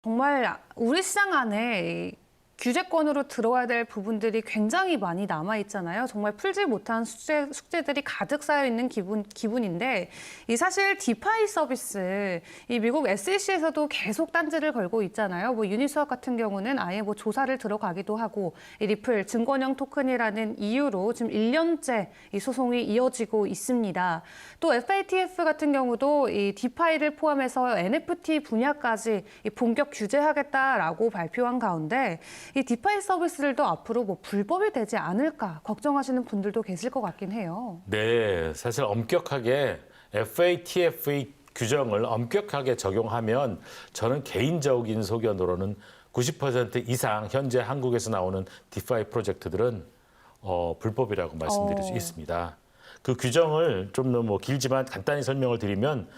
정말 우리 시장 안에 이 규제권으로 들어와야 될 부분들이 굉장히 많이 남아 있잖아요. 정말 풀지 못한 숙제들이 가득 쌓여 있는 기분인데 이 사실 디파이 서비스 이 미국 SEC에서도 계속 딴지를 걸고 있잖아요. 뭐 유니스왑 같은 경우는 아예 뭐 조사를 들어가기도 하고 이 리플 증권형 토큰이라는 이유로 지금 1년째 이 소송이 이어지고 있습니다. 또 FATF 같은 경우도 이 디파이를 포함해서 NFT 분야까지 이 본격 규제하겠다라고 발표한 가운데 이 디파이 서비스들도 앞으로 뭐 불법이 되지 않을까 걱정하시는 분들도 계실 것 같긴 해요. 네, 사실 엄격하게 FATF 규정을 엄격하게 적용하면 저는 개인적인 소견으로는 90% 이상 현재 한국에서 나오는 디파이 프로젝트들은 불법이라고 말씀드릴 수 있습니다. 그 규정을 좀 너무 길지만 간단히 설명을 드리면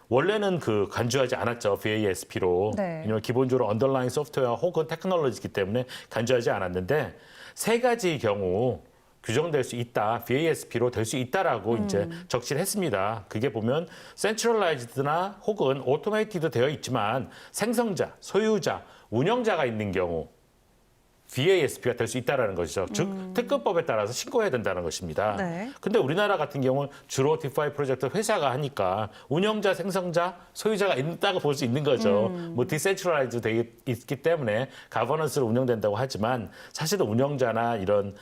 원래는 간주하지 않았죠. VASP로. 네. 왜냐하면 기본적으로 언더라인 소프트웨어 혹은 테크놀로지이기 때문에 간주하지 않았는데 세 가지 경우 규정될 수 있다. VASP로 될 수 있다라고 이제 적시를 했습니다. 그게 보면 센트럴라이즈드나 혹은 오토메이티드 되어 있지만 생성자, 소유자, 운영자가 있는 경우 VASP가 될 수 있다는 것이죠. 즉 특검법에 따라서 신고해야 된다는 것입니다. 네. 근데 우리나라 같은 경우는 주로 디파이 프로젝트 회사가 하니까 운영자, 생성자, 소유자가 있다고 볼 수 있는 거죠. 뭐 디센트럴라이즈 되어 있기 때문에 가버넌스로 운영된다고 하지만 사실은 운영자나 이런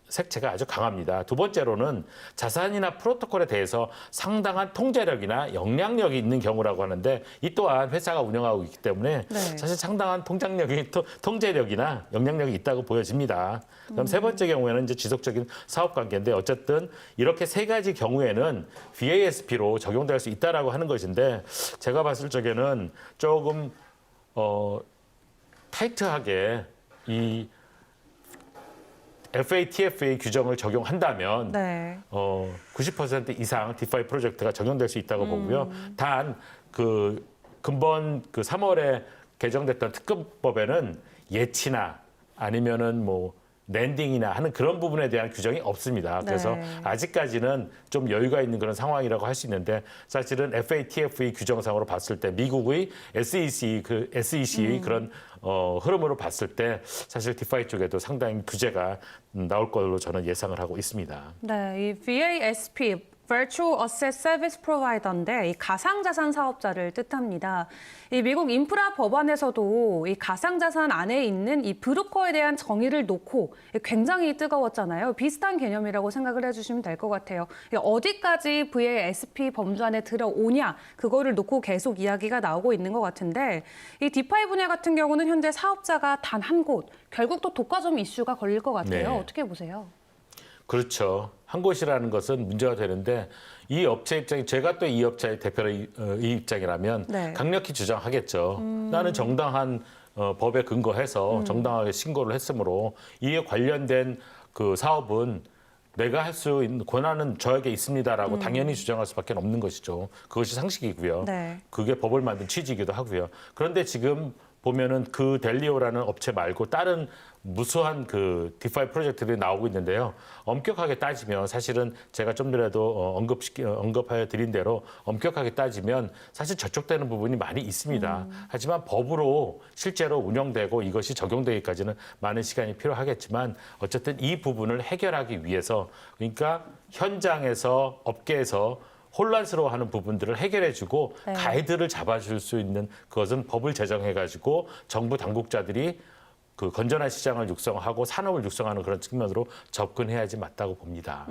색채가 아주 강합니다. 두 번째로는 자산이나 프로토콜에 대해서 상당한 통제력이나 영향력이 있는 경우라고 하는데 이 또한 회사가 운영하고 있기 때문에 네. 사실 상당한 통제력이나 영향력이 있다고 보여집니다. 그럼 세 번째 경우에는 이제 지속적인 사업 관계인데 어쨌든 이렇게 세 가지 경우에는 VASP로 적용될 수 있다라고 하는 것인데 제가 봤을 적에는 조금 타이트하게 이 FATF의 규정을 적용한다면 네. 90% 이상 디파이 프로젝트가 적용될 수 있다고 보고요. 단 근본 3월에 개정됐던 특검법에는 예치나 아니면은 뭐 랜딩이나 하는 그런 부분에 대한 규정이 없습니다. 그래서 네. 아직까지는 좀 여유가 있는 그런 상황이라고 할 수 있는데 사실은 FATF의 규정상으로 봤을 때 미국의 SEC의 그런 흐름으로 봤을 때 사실 디파이 쪽에도 상당히 규제가 나올 걸로 저는 예상을 하고 있습니다. 네, 이 VASP Virtual Asset Service Provider인데 이 가상자산 사업자를 뜻합니다. 이 미국 인프라 법안에서도 이 가상자산 안에 있는 이 브로커에 대한 정의를 놓고 굉장히 뜨거웠잖아요. 비슷한 개념이라고 생각을 해주시면 될 것 같아요. 어디까지 VASP 범주 안에 들어오냐 그거를 놓고 계속 이야기가 나오고 있는 것 같은데 이 디파이 분야 같은 경우는 현재 사업자가 단 한 곳, 결국 또 독과점 이슈가 걸릴 것 같아요. 네. 어떻게 보세요? 그렇죠. 한 곳이라는 것은 문제가 되는데 이 업체 입장이 제가 또 이 업체의 대표의 이 입장이라면 네. 강력히 주장하겠죠. 나는 정당한 법에 근거해서 정당하게 신고를 했으므로 이에 관련된 그 사업은 내가 할 수 있는 권한은 저에게 있습니다라고 당연히 주장할 수밖에 없는 것이죠. 그것이 상식이고요. 네. 그게 법을 만든 취지이기도 하고요. 그런데 지금 보면은 그 델리오라는 업체 말고 다른 무수한 디파이 프로젝트들이 나오고 있는데요. 엄격하게 따지면 사실은 제가 좀 전에도 언급하여 드린 대로 엄격하게 따지면 사실 저촉되는 부분이 많이 있습니다. 하지만 법으로 실제로 운영되고 이것이 적용되기까지는 많은 시간이 필요하겠지만 어쨌든 이 부분을 해결하기 위해서 그러니까 현장에서 업계에서 혼란스러워하는 부분들을 해결해주고 네. 가이드를 잡아줄 수 있는 그것은 법을 제정해가지고 정부 당국자들이 건전한 시장을 육성하고 산업을 육성하는 그런 측면으로 접근해야지 맞다고 봅니다.